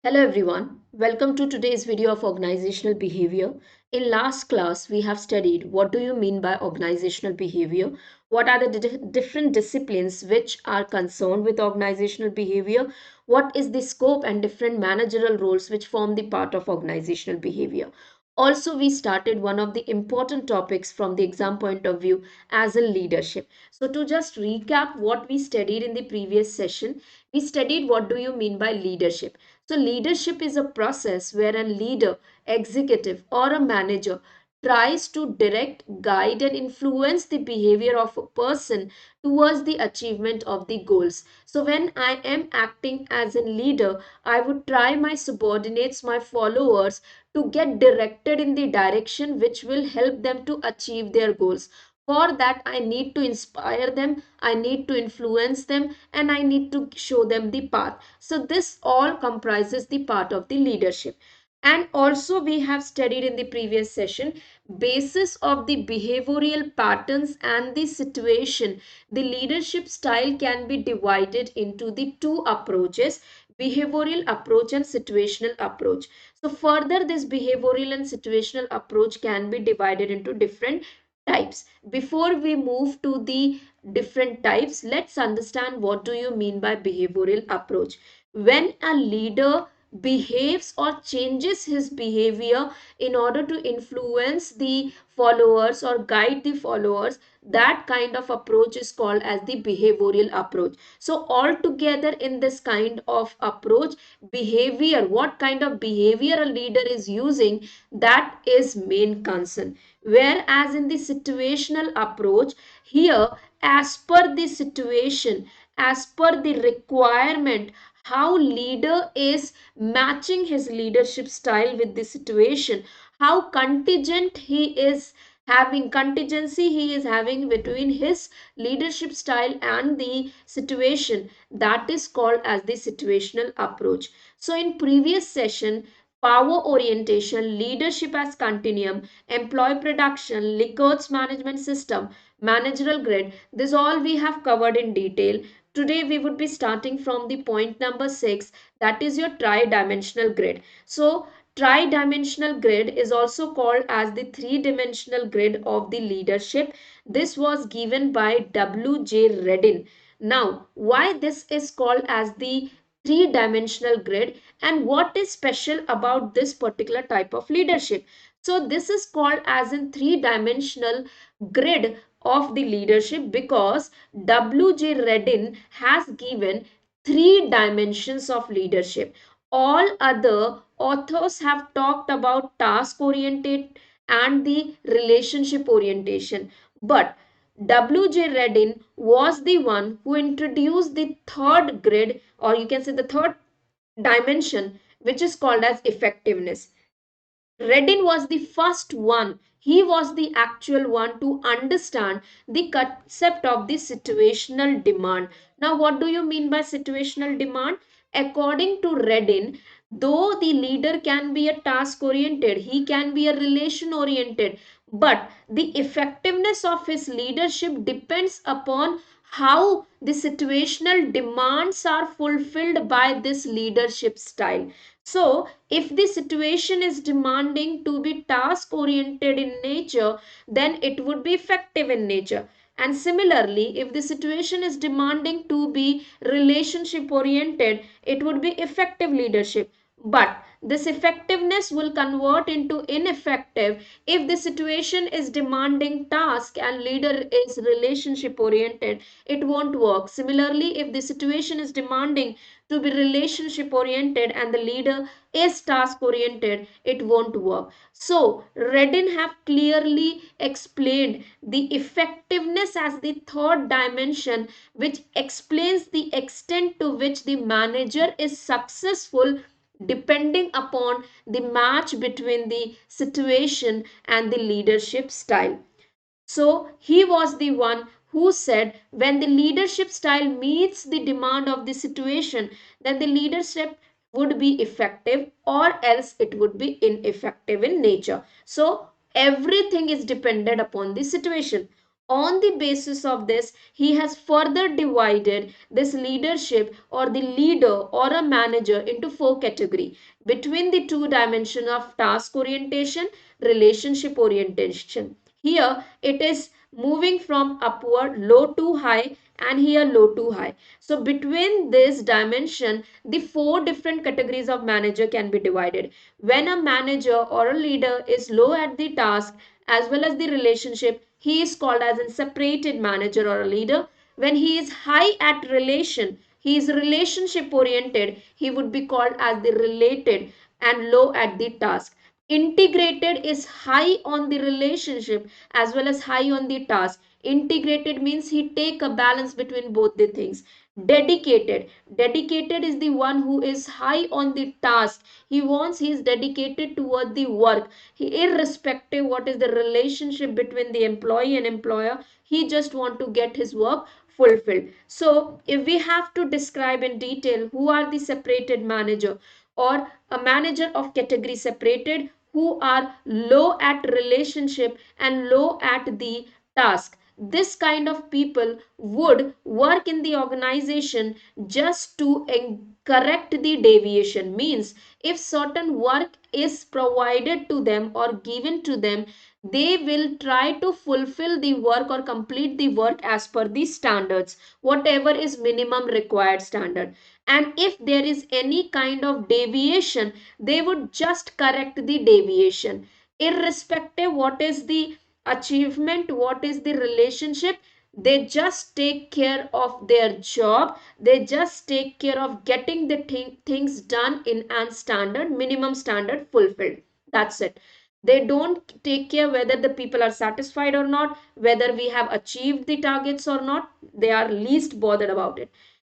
Hello everyone, welcome to today's video of organizational behavior. In last class, we have studied what do you mean by organizational behavior, what are the different disciplines which are concerned with organizational behavior, what is the scope and different managerial roles which form the part of organizational behavior. Also, we started one of the important topics from the exam point of view as a leadership. So to just recap what we studied in the previous session, we studied what do you mean by leadership. So, leadership is a process where a leader, executive, or a manager tries to direct, guide, and influence the behavior of a person towards the achievement of the goals. So, when I am acting as a leader, I would try my subordinates, my followers, to get directed in the direction which will help them to achieve their goals. For that, I need to inspire them, I need to influence them, and I need to show them the path. So this all comprises the part of the leadership. And also we have studied in the previous session basis of the behavioral patterns and the situation. The leadership style can be divided into the two approaches, behavioral approach and situational approach. So further, this behavioral and situational approach can be divided into different types. Before we move to the different types, let's understand what do you mean by behavioral approach. When a leader behaves or changes his behavior in order to influence the followers or guide the followers, that kind of approach is called as the behavioral approach. So altogether in this kind of approach, behavior, what kind of behavior a leader is using, that is main concern. Whereas in the situational approach, here as per the situation, as per the requirement, how leader is matching his leadership style with the situation, how contingent he is having, contingency he is having between his leadership style and the situation, that is called as the situational approach. So in previous session, power orientation, leadership as continuum, employee production, Likert's management system, managerial grid, this all we have covered in detail. Today we would be starting from the point number 6, that is your tri-dimensional grid. So tri-dimensional grid is also called as the three-dimensional grid of the leadership. This was given by W.J. Redin. Now, why this is called as the three-dimensional grid and what is special about this particular type of leadership? So this is called as in three-dimensional grid of the leadership because W.J. Redin has given three dimensions of leadership. All other authors have talked about task oriented and the relationship orientation. But W.J. Redin was the one who introduced the third grid, or you can say the third dimension, which is called as effectiveness. Redin was the first one. He was the actual one to understand the concept of the situational demand. Now, what do you mean by situational demand? According to Redin, though the leader can be a task oriented, he can be a relation oriented, but the effectiveness of his leadership depends upon how the situational demands are fulfilled by this leadership style. So, if the situation is demanding to be task oriented in nature, then it would be effective in nature. And similarly, if the situation is demanding to be relationship oriented, it would be effective leadership. But this effectiveness will convert into ineffective if the situation is demanding task and leader is relationship oriented. It won't work. Similarly, if the situation is demanding to be relationship oriented and the leader is task oriented, it won't work. So Redin have clearly explained the effectiveness as the third dimension, which explains the extent to which the manager is successful depending upon the match between the situation and the leadership style. So he was the one who said when the leadership style meets the demand of the situation, then the leadership would be effective or else it would be ineffective in nature. So everything is dependent upon the situation. On the basis of this, he has further divided this leadership or the leader or a manager into four categories between the two dimensions of task orientation, relationship orientation. Here it is moving from upward, low to high, and here low to high. So between this dimension, the four different categories of manager can be divided. When a manager or a leader is low at the task as well as the relationship, he is called as a separated manager or a leader. When he is high at relation, he is relationship oriented, he would be called as the related, and low at the task. Integrated is high on the relationship as well as high on the task. Integrated means he take a balance between both the things. Dedicated is the one who is high on the task. He is dedicated toward the work. Irrespective what is the relationship between the employee and employer, he just want to get his work fulfilled. So if we have to describe in detail who are the separated manager or a manager of category separated, who are low at relationship and low at the task, this kind of people would work in the organization just to correct the deviation. Means if certain work is provided to them or given to them, they will try to fulfill the work or complete the work as per the standards, whatever is minimum required standard. And if there is any kind of deviation, they would just correct the deviation irrespective what is the achievement, what is the relationship. They just take care of their job, they just take care of getting the things done in an standard minimum standard fulfilled. That's it. They don't take care whether the people are satisfied or not, whether we have achieved the targets or not. They are least bothered about it.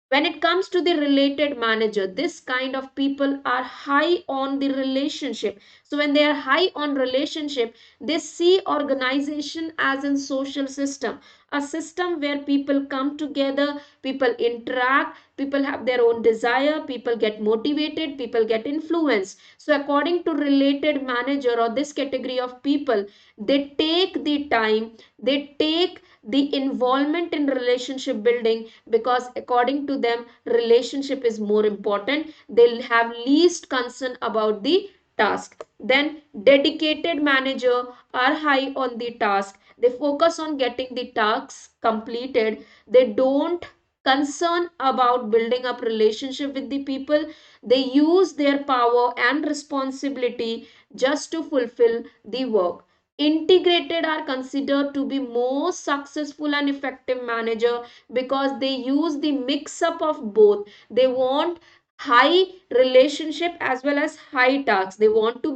When it comes to the related manager, this kind of people are high on the relationship. So when they are high on relationship, they see organization as a social system, a system where people come together, people interact, people have their own desire, people get motivated, people get influenced. So according to related manager or this category of people, they take the time, they take the involvement in relationship building, because according to them relationship is more important. They'll have least concern about the task. Then dedicated manager are high on the task, they focus on getting the tasks completed, they don't concern about building up relationship with the people. They use their power and responsibility just to fulfill the work. Integrated are considered to be more successful and effective manager because they use the mix up of both. They want high relationship as well as high tasks. They want to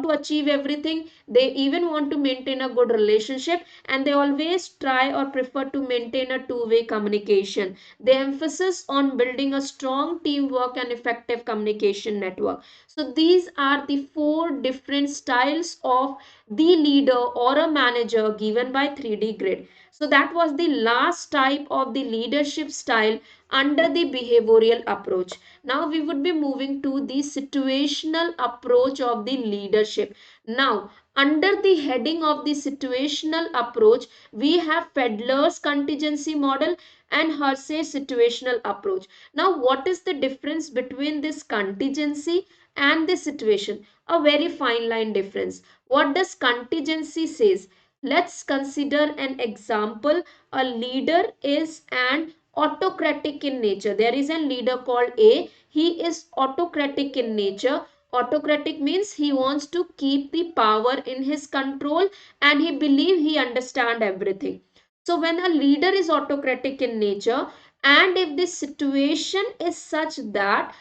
achieve everything. They even want to maintain a good relationship, and they always try or prefer to maintain a two-way communication. They emphasis on building a strong teamwork and effective communication network. So these are the four different styles of the leader or a manager given by 3D grid. So that was the last type of the leadership style under the behavioral approach. Now we would be moving to the situational approach of the leadership. Now under the heading of the situational approach, we have Fedler's contingency model and Hersey's situational approach. Now what is the difference between this contingency and the situation? A very fine line difference. What does contingency says? Let's consider an example. A leader is an autocratic in nature. There is a leader called A. He is autocratic in nature. Autocratic means he wants to keep the power in his control, and he believes he understands everything. So when a leader is autocratic in nature, and if the situation is such that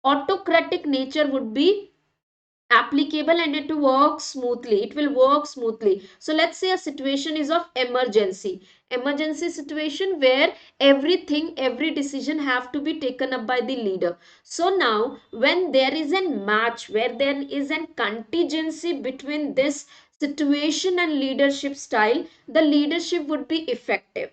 autocratic nature would be applicable and it will work smoothly. So let's say a situation is of emergency situation where every decision have to be taken up by the leader. So now when there is a match, where there is a contingency between this situation and leadership style, the leadership would be effective.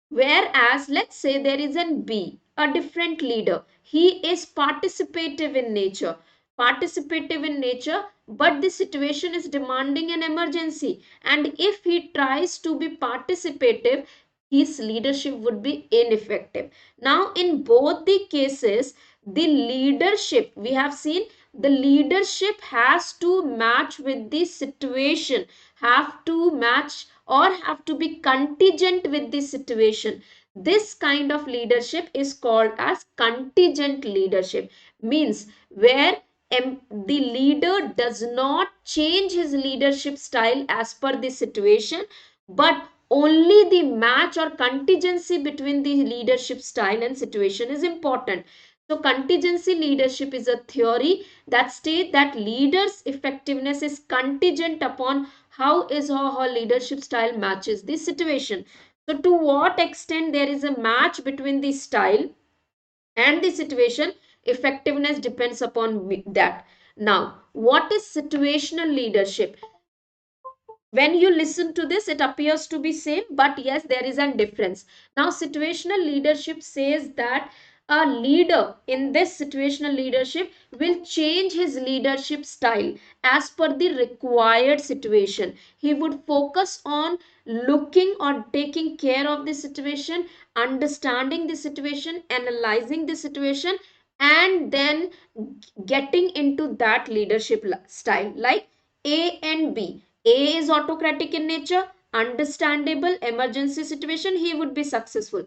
Whereas, let's say there is an B, a different leader. He is participative in nature. participative in nature, but the situation is demanding an emergency. And if he tries to be participative, his leadership would be ineffective. Now, in both the cases, the leadership, we have seen, the leadership has to match with the situation, have to match or have to be contingent with the situation. This kind of leadership is called as contingent leadership, means where the leader does not change his leadership style as per the situation, but only the match or contingency between the leadership style and situation is important. So contingency leadership is a theory that states that leaders' effectiveness is contingent upon how his or her leadership style matches the situation. So to what extent there is a match between the style and the situation, effectiveness depends upon that. Now, what is situational leadership? When you listen to this, it appears to be same, but yes, there is a difference. Now, situational leadership says that a leader in this situational leadership will change his leadership style as per the required situation. He would focus on looking or taking care of the situation, understanding the situation, analyzing the situation, and then getting into that leadership style, like A and B. A is autocratic in nature, understandable, emergency situation, he would be successful.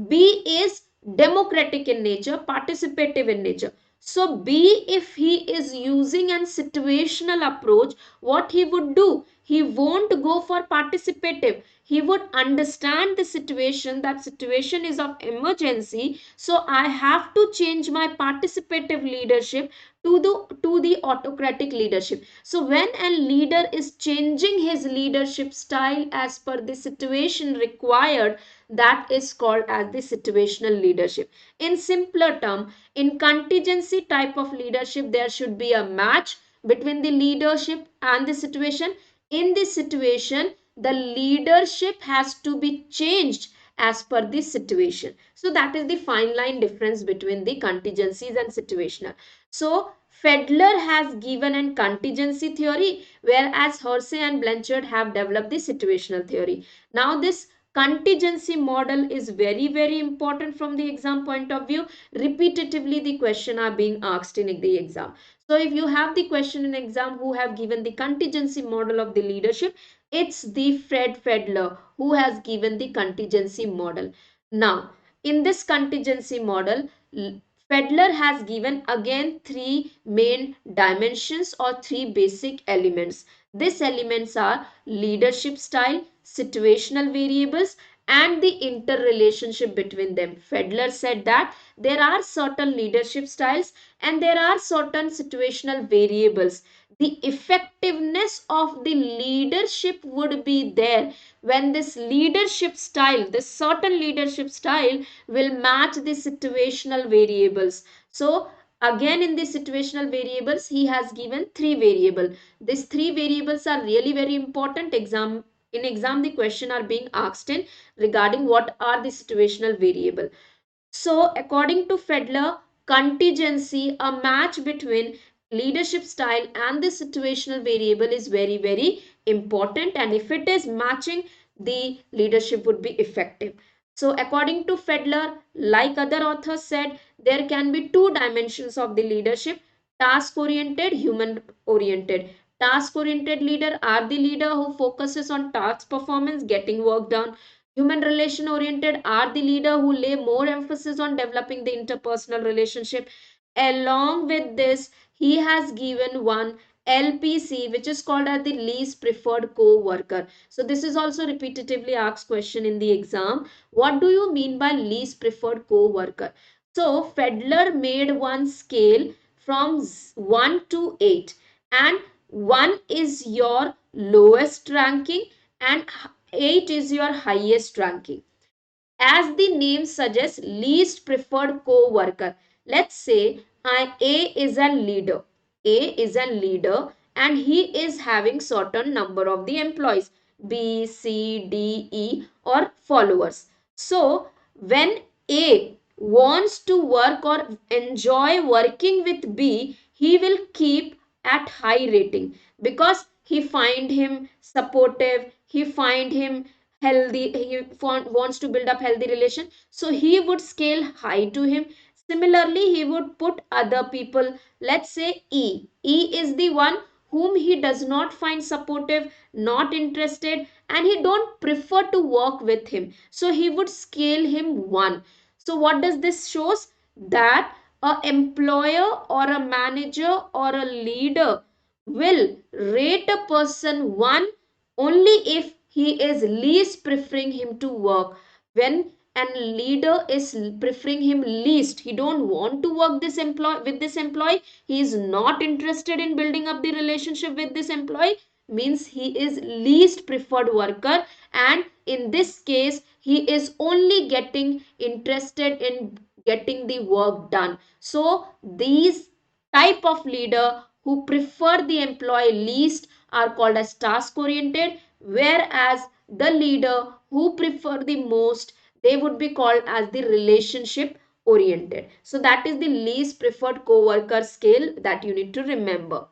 B is democratic in nature, participative in nature. So B, if he is using an situational approach, what he would do? He won't go for participative. He would understand the situation, that situation is of emergency. So I have to change my participative leadership to the autocratic leadership. So when a leader is changing his leadership style as per the situation required, that is called as the situational leadership. In simpler term, in contingency type of leadership, there should be a match between the leadership and the situation. In this situation, the leadership has to be changed as per the situation. So that is the fine line difference between the contingencies and situational. So Fedler has given an contingency theory, whereas Hersey and Blanchard have developed the situational theory. Now this contingency model is very, very important from the exam point of view. Repetitively the question are being asked in the exam. So if you have the question in exam who have given the contingency model of the leadership, it's the Fred Fedler who has given the contingency model. Now, in this contingency model, Fedler has given again three main dimensions or three basic elements. These elements are leadership style, situational variables, and the interrelationship between them. Fedler said that there are certain leadership styles and there are certain situational variables. The effectiveness of the leadership would be there when this leadership style, this certain leadership style will match the situational variables. So again in the situational variables, he has given three variables. These three variables are really very important. In exam the question are being asked in regarding what are the situational variable. So, according to Fedler, contingency, a match between leadership style and the situational variable is very, very important. And if it is matching, the leadership would be effective. So, according to Fedler, like other authors said, there can be two dimensions of the leadership: task oriented, human oriented. Task oriented leader are the leader who focuses on task performance, getting work done. Human relation oriented are the leader who lay more emphasis on developing the interpersonal relationship. Along with this, he has given one LPC, which is called as the least preferred co-worker. So this is also repetitively asked question in the exam. What do you mean by least preferred co-worker? So Fedler made one scale from 1 to 8, and 1 is your lowest ranking and 8 is your highest ranking. As the name suggests, least preferred co-worker. Let's say A is a leader. A is a leader and he is having certain number of the employees, B, C, D, E or followers. So when A wants to work or enjoy working with B, he will keep at high rating because he find him supportive, he find him healthy, he wants to build up healthy relation, so he would scale high to him. Similarly, he would put other people, let's say E is the one whom he does not find supportive, not interested, and he don't prefer to work with him, so he would scale him 1. So what does this shows? That a employer or a manager or a leader will rate a person 1 only if he is least preferring him to work. When an leader is preferring him least, he don't want to work with this employee, he is not interested in building up the relationship with this employee, means he is least preferred worker, and in this case he is only getting interested in getting the work done. So these type of leader who prefer the employee least are called as task oriented, whereas the leader who prefer the most, they would be called as the relationship oriented. So that is the least preferred co-worker scale that you need to remember.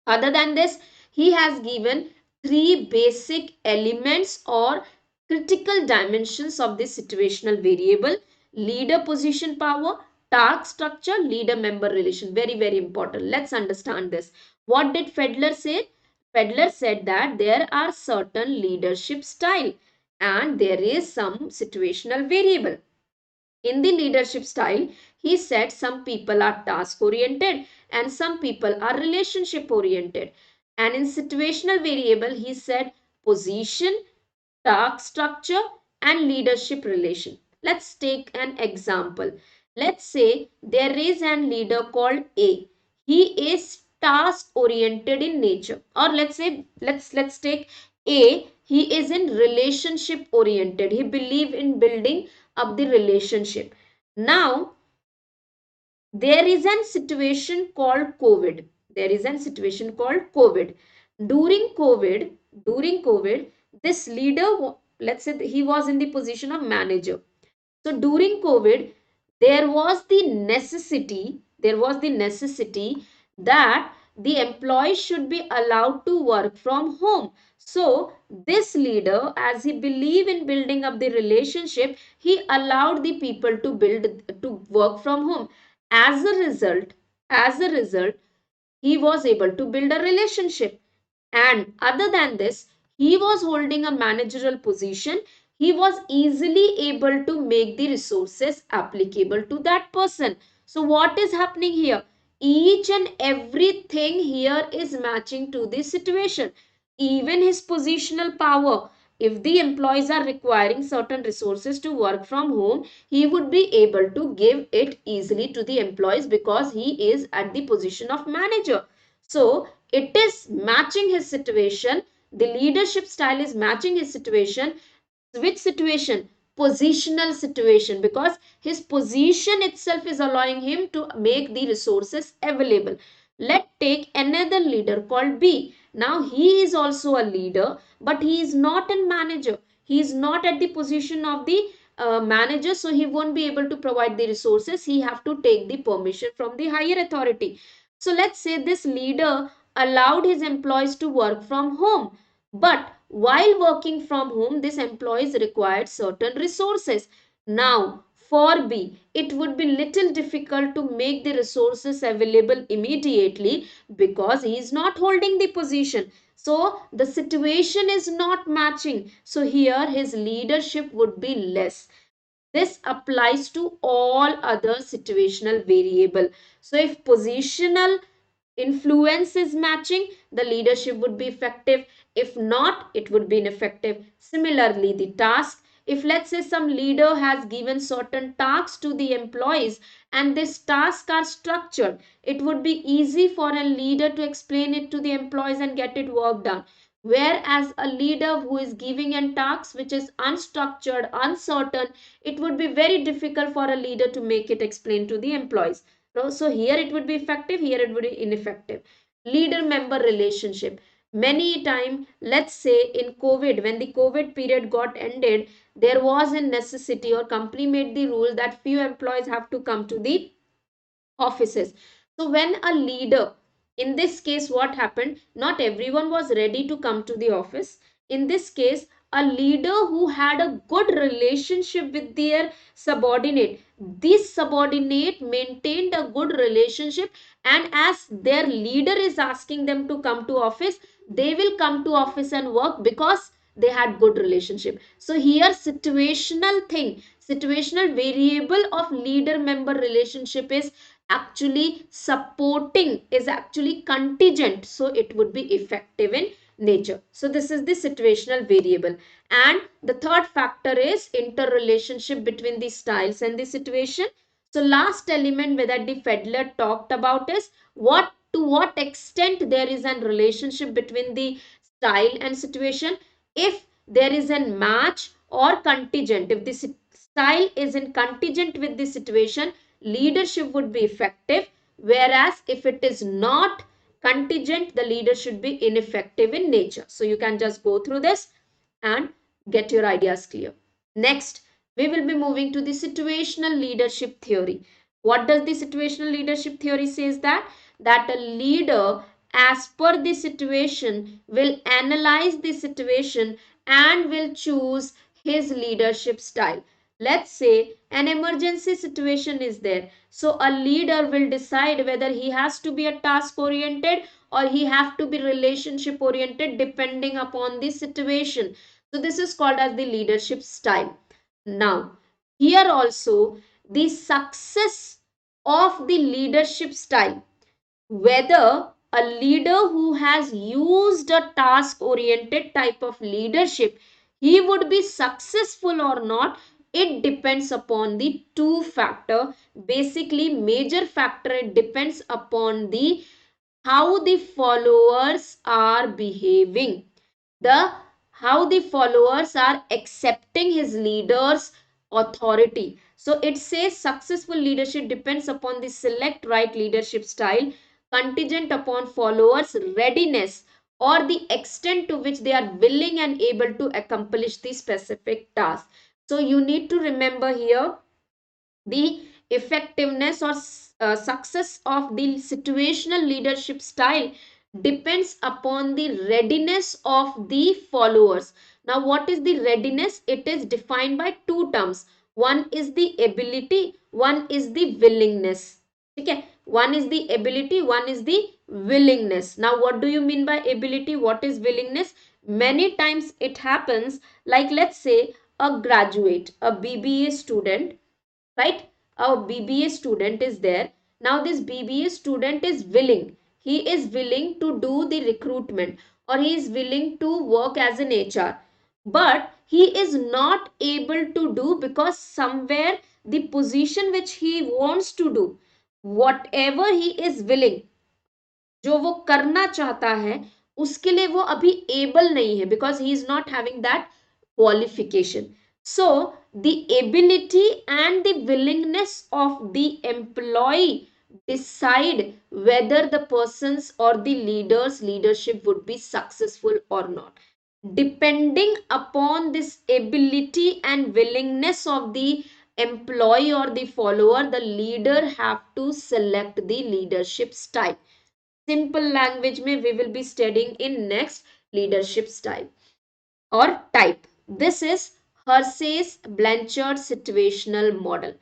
Other than this, he has given 3 basic elements or critical dimensions of this situational variable: leader position power, task structure, leader member relation. Very, very important. Let's understand this. What did Fedler say? Fedler said that there are certain leadership style and there is some situational variable. In the leadership style, he said some people are task oriented and some people are relationship oriented. And in situational variable, he said position, task structure, and leadership relation. Let's take an example. Let's say there is an leader called A. He is task oriented in nature. Or let's say, let's take A. He is in relationship oriented. He believe in building up the relationship. Now, there is an situation called COVID. There is an situation called COVID. During COVID, during COVID, this leader, let's say he was in the position of manager. So during COVID, there was the necessity that the employee should be allowed to work from home. So this leader, as he believed in building up the relationship, he allowed the people to work from home. As a result, as a result, he was able to build a relationship. And other than this, he was holding a managerial position. He was easily able to make the resources applicable to that person. So what is happening here? Each and everything here is matching to the situation. Even his positional power. If the employees are requiring certain resources to work from home, he would be able to give it easily to the employees because he is at the position of manager. So it is matching his situation. The leadership style is matching his situation. Which situation? Positional situation, because his position itself is allowing him to make the resources available. Let's take another leader called B. Now he is also a leader, but he is not a manager. He is not at the position of the manager, so he won't be able to provide the resources. He have to take the permission from the higher authority. So let's say this leader allowed his employees to work from home, but while working from home, this employees required certain resources. Now, for B, it would be little difficult to make the resources available immediately because he is not holding the position. So, the situation is not matching. So, here his leadership would be less. This applies to all other situational variable. So, if positional influence is matching, the leadership would be effective. If not, it would be ineffective. Similarly, the task, if let's say some leader has given certain tasks to the employees and these tasks are structured, it would be easy for a leader to explain it to the employees and get it work done. Whereas a leader who is giving a task which is unstructured, uncertain, it would be very difficult for a leader to make it explain to the employees. So here it would be effective, here it would be ineffective. Leader member relationship. Many time, let's say in COVID, when the COVID period got ended, there was a necessity or company made the rule that few employees have to come to the offices. So when a leader, in this case what happened, not everyone was ready to come to the office. In this case, a leader who had a good relationship with their subordinate, this subordinate maintained a good relationship, and as their leader is asking them to come to office, they will come to office and work because they had good relationship. So here situational thing, situational variable of leader member relationship is actually supporting, is actually contingent, so it would be effective in nature. So this is the situational variable. And the third factor is interrelationship between the styles and the situation. So last element that the Fedler talked about is what, to what extent there is a relationship between the style and situation. If there is a match or contingent, if the style is in contingent with the situation, leadership would be effective, whereas if it is not contingent, the leader should be ineffective in nature. So you can just go through this and get your ideas clear. Next, we will be moving to the situational leadership theory. What does the situational leadership theory says? That a leader, as per the situation, will analyze the situation and will choose his leadership style. Let's say an emergency situation is there. So a leader will decide whether he has to be a task oriented or he have to be relationship oriented depending upon the situation. So this is called as the leadership style. Now, here also the success of the leadership style, whether a leader who has used a task oriented type of leadership, he would be successful or not, it depends upon the two factor. Basically major factor, it depends upon the how the followers are behaving, the how the followers are accepting his leader's authority. So it says successful leadership depends upon the select right leadership style, contingent upon followers readiness or the extent to which they are willing and able to accomplish the specific task. So you need to remember here the effectiveness or success of the situational leadership style depends upon the readiness of the followers. Now what is the readiness? It is defined by two terms. One is the ability, one is the willingness. Okay, one is the ability, one is the willingness. Now what do you mean by ability? What is willingness? Many times it happens, like let's say a graduate, a BBA student, right? A BBA student is there. Now this BBA student is willing. He is willing to do the recruitment or he is willing to work as an HR. But he is not able to do because somewhere the position which he wants to do, whatever he is willing, जो वो करना चाहता है, उसके लिए वो अभी able नहीं है because he is not having that qualification. So the ability and the willingness of the employee decide whether the person's or the leader's leadership would be successful or not. Depending upon this ability and willingness of the employee or the follower, the leader have to select the leadership style. Simple language में we will be studying in next leadership style or type. This is Hersey's Blanchard situational model.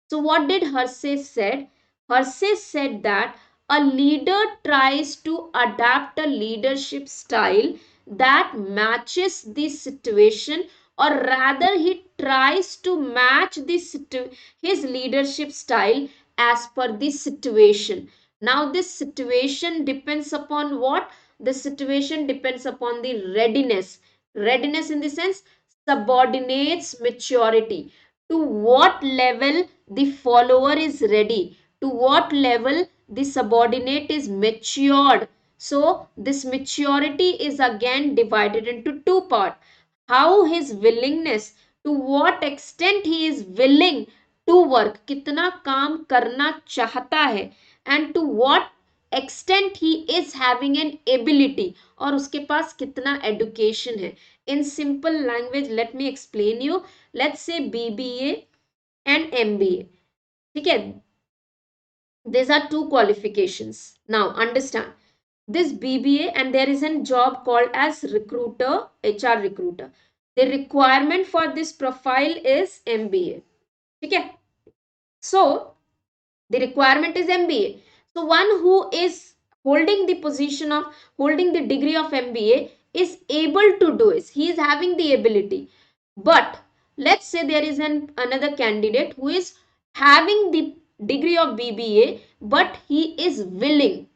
So what did Hersey said? Hersey said that a leader tries to adapt a leadership style that matches the situation, or rather he tries to match his leadership style as per the situation. Now this situation depends upon what? The situation depends upon the readiness. Readiness in the sense subordinates maturity. To what level the follower is ready, to what level the subordinate is matured. So this maturity is again divided into two parts. How his willingness, to what extent he is willing to work, कितना काम करना चाहता है, and to what extent he is having an ability, और उसके पास कितना education है. In simple language, let me explain you. Let's say BBA and MBA. ठीक है, These are two qualifications. Now understand this BBA, and there is a job called as recruiter, HR recruiter. The requirement for this profile is MBA. Okay. So the requirement is MBA. So one who is holding the position of holding the degree of MBA is able to do it. He is having the ability. But let's say there is another candidate who is having the degree of BBA, but he is willing,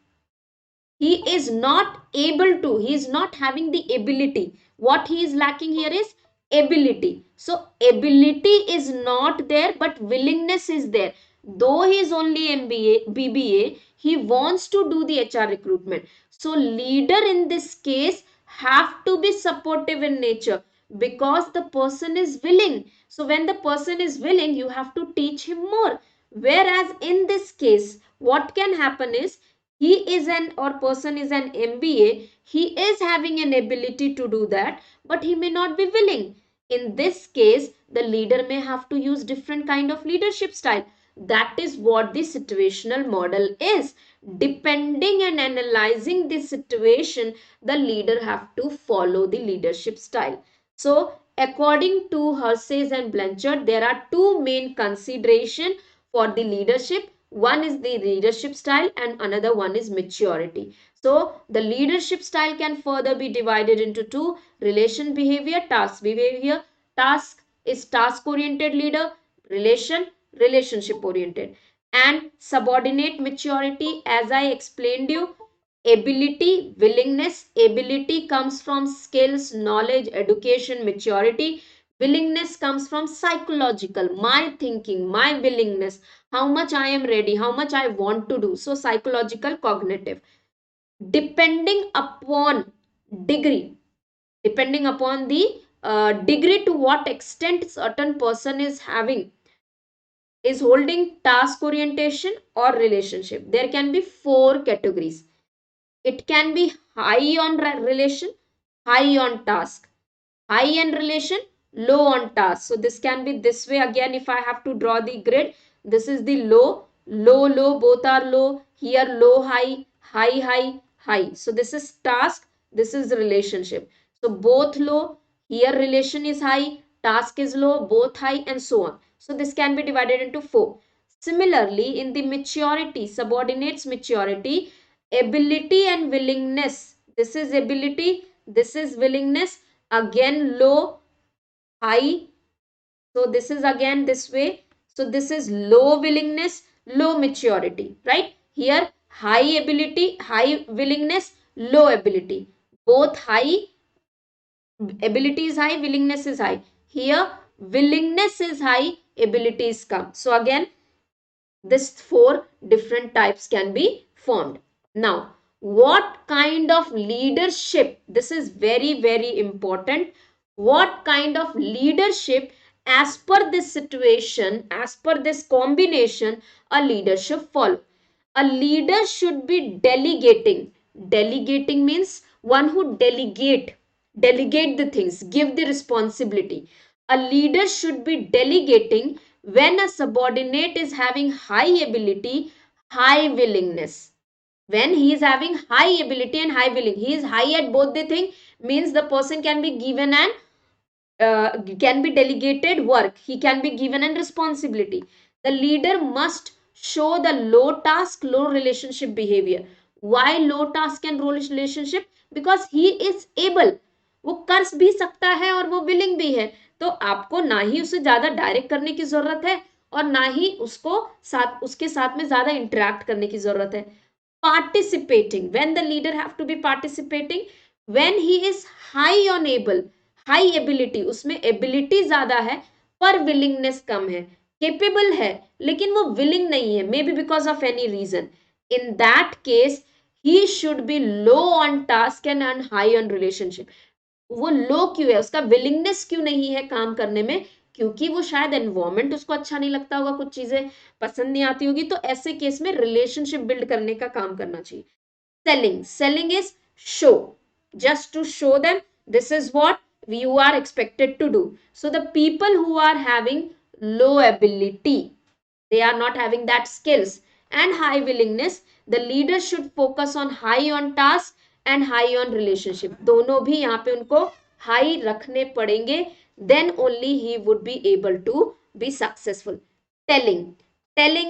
he is not able to, he is not having the ability. What he is lacking here is ability. So ability is not there, but willingness is there. Though he is only BBA, he wants to do the HR recruitment. So leader in this case have to be supportive in nature, because the person is willing. So when the person is willing, you have to teach him more. Whereas in this case, what can happen is, he is an or person is an MBA, he is having an ability to do that, but he may not be willing. In this case, the leader may have to use different kind of leadership style. That is what the situational model is. Depending and analyzing the situation, the leader have to follow the leadership style. So according to Hersey and Blanchard, there are two main consideration for the leadership. One is the leadership style and another one is maturity. So the leadership style can further be divided into two: relation behavior, task behavior. Task is task oriented leader, relationship oriented. And subordinate maturity, as I explained you, ability, willingness. Ability comes from skills, knowledge, education. Maturity, willingness comes from psychological, my thinking, my willingness, how much I am ready, how much I want to do. So psychological, cognitive. Depending upon degree, depending upon the degree to what extent certain person is having, is holding task orientation or relationship. There can be four categories. It can be high on relation, high on task, high in relation, low on task. So this can be this way. Again, if I have to draw the grid, this is the low, low, low, both are low. Here low, high, high, high, high. So this is task, this is relationship. So both low, here relation is high, task is low, both high, and so on. So this can be divided into four. Similarly, in the maturity, subordinates maturity, ability and willingness. This is ability, this is willingness. Again low, high. So this is again this way. So this is low willingness, low maturity, right? Here high ability, high willingness, low ability. Both high, ability is high, willingness is high. Here willingness is high, ability is come. So again this four different types can be formed. Now, what kind of leadership? This is very, very important. What kind of leadership, as per this situation, as per this combination, a leadership follow? A leader should be delegating. Delegating means one who delegate the things, give the responsibility. A leader should be delegating when a subordinate is having high ability, high willingness. When he is having high ability and high willing, he is high at both the thing, means the person can be given an can be delegated work, he can be given a responsibility. The leader must show the low task, low relationship behavior. Why low task and low relationship? Because he is able, वो कर भी सकता है और वो willing भी है. तो आपको ना ही उसे ज्यादा डायरेक्ट करने की जरूरत है और ना ही उसको साथ उसके साथ में ज्यादा इंटरेक्ट करने की जरूरत है. Participating, when the leader have to be participating, when he is high on able, high ability, उसमें एबिलिटी ज्यादा है पर विलिंगनेस कम है. केपेबल है लेकिन वो विलिंग नहीं है, maybe because of any reason. In that case he should be low on task and high on relationship. वो लो क्यों है, उसका विलिंगनेस क्यों नहीं है काम करने में? क्योंकि वो शायद एनवायरमेंट उसको अच्छा नहीं लगता होगा, कुछ चीजें पसंद नहीं आती होगी. तो ऐसे केस में रिलेशनशिप बिल्ड करने का काम करना चाहिए. Selling is show, just to show them this is what you are expected to do. So the people who are having low ability, they are not having that skills, and high willingness, the leader should focus on high on task and high on relationship. दोनों भी यहाँ पे उनको high रखने पड़ेंगे, then only he would be able to be successful. Telling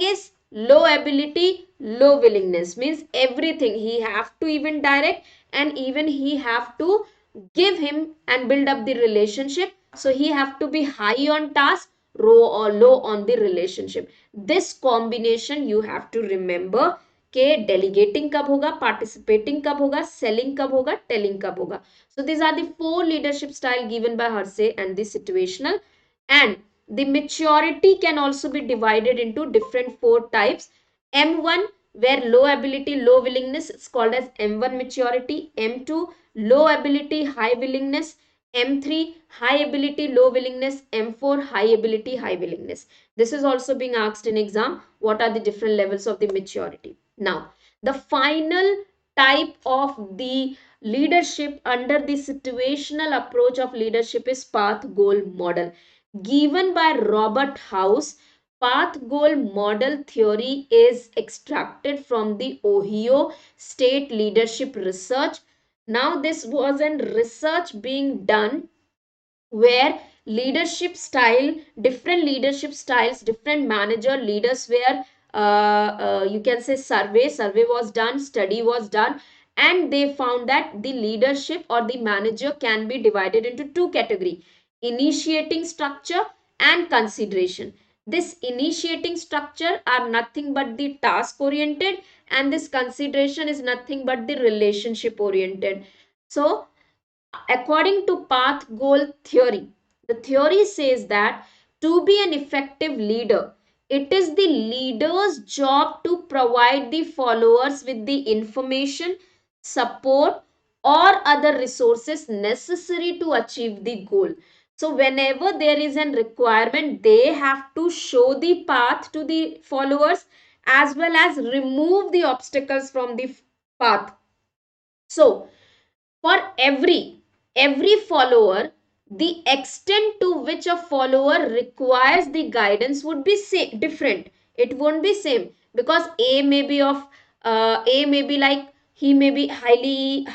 is low ability, low willingness, means everything he have to even direct, and even he have to give him and build up the relationship. So he have to be high on task, low on the relationship. This combination you have to remember के delegating कब होगा, participating कब होगा, selling कब होगा, telling कब होगा. So these are the 4 leadership style given by Hersey and the situational. And the maturity can also be divided into different 4 types. M1, where low ability, low willingness, is called as M1 maturity. M2, low ability, high willingness. M3, high ability, low willingness. M4, high ability, high willingness. This is also being asked in exam. What are the different levels of the maturity? Now, the final type of the leadership under the situational approach of leadership is path goal model. Given by Robert House, path goal model theory is extracted from the Ohio State Leadership Research. Now, this was a research being done where different leadership styles, different manager leaders were you can say survey was done, study was done, and they found that the leadership or the manager can be divided into 2 categories: initiating structure and consideration. This initiating structure are nothing but the task oriented, and this consideration is nothing but the relationship oriented. So according to path goal theory, the theory says that to be an effective leader, it is the leader's job to provide the followers with the information, support, or other resources necessary to achieve the goal. So whenever there is a requirement, they have to show the path to the followers as well as remove the obstacles from the path. So for every follower, the extent to which a follower requires the guidance would be different. It won't be same, because a may be like, he may be highly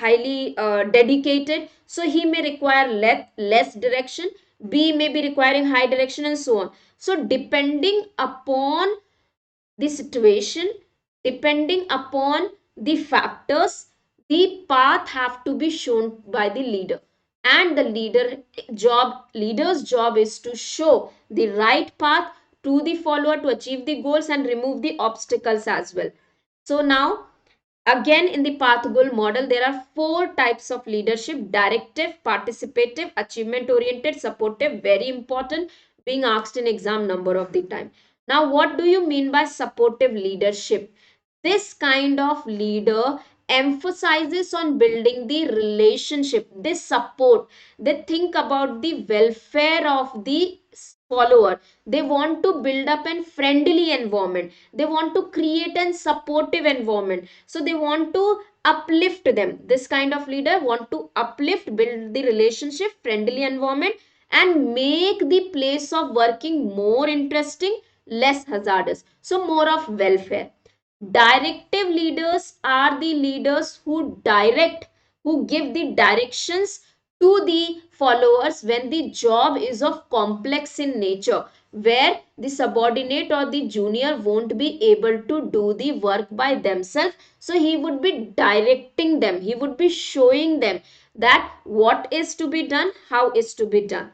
dedicated, so he may require less direction. B may be requiring high direction, and so on. So depending upon the situation, depending upon the factors, the path have to be shown by the leader, and the leader's job is to show the right path to the follower to achieve the goals and remove the obstacles as well. So now, again, in the path goal model, there are 4 types of leadership: directive, participative, achievement oriented, supportive. Very important, being asked in exam number of the time. Now, what do you mean by supportive leadership? This kind of leader emphasizes on building the relationship. They support, they think about the welfare of the follower. They want to build up a friendly environment. They want to create a supportive environment. So they want to uplift them. This kind of leader want to uplift, build the relationship, friendly environment, and make the place of working more interesting, less hazardous. So more of welfare. Directive leaders are the leaders who give the directions to the followers when the job is of complex in nature, where the subordinate or the junior won't be able to do the work by themselves. So he would be directing them, he would be showing them that what is to be done, how is to be done.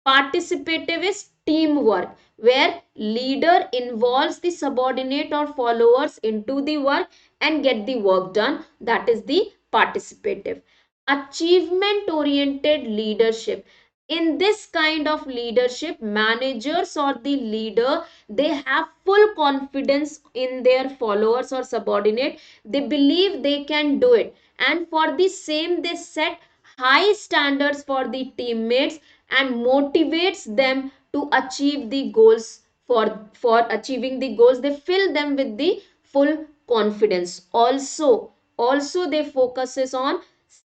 Participative is teamwork, where leader involves the subordinate or followers into the work and get the work done. That is the participative. Achievement oriented leadership. In this kind of leadership, managers or the leader, they have full confidence in their followers or subordinate. They believe they can do it, and for the same they set high standards for the teammates and motivates them to achieve the goals. For achieving the goals, they fill them with the full confidence. Also they focuses on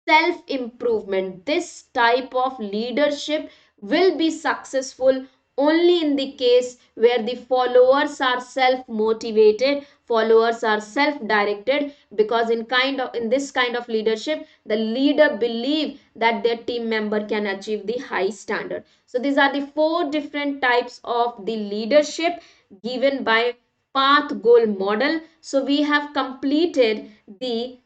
self improvement. This type of leadership will be successful only in the case where the followers are self motivated, followers are self directed, because in this kind of leadership the leader believe that their team member can achieve the high standard. So these are the four different types of the leadership given by path goal model. So we have completed the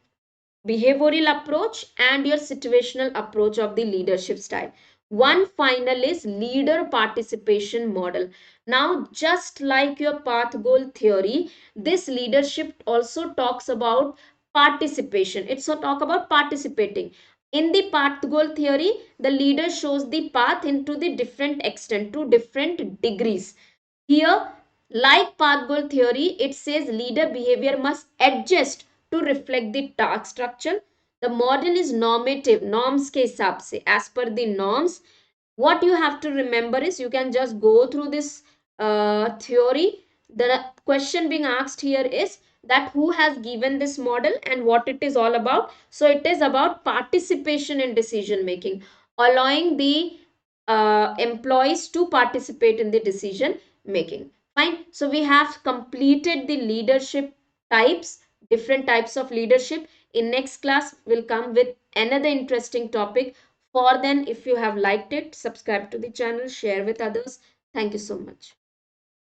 behavioral approach and your situational approach of the leadership style. One final is leader participation model. Now, just like your path goal theory, this leadership also talks about participation. It's a talk about participating. In the path goal theory, the leader shows the path into the different extent, to different degrees. Here, like path goal theory, it says leader behavior must adjust to reflect the task structure. The model is normative, norms के हिसाब से, as per the norms. What you have to remember is you can just go through this theory. The question being asked here is that who has given this model and what it is all about. So it is about participation in decision making, allowing the employees to participate in the decision making. Fine. So we have completed the leadership types, different types of leadership. In next class, we'll come with another interesting topic. For then, if you have liked it, subscribe to the channel, share with others. Thank you so much.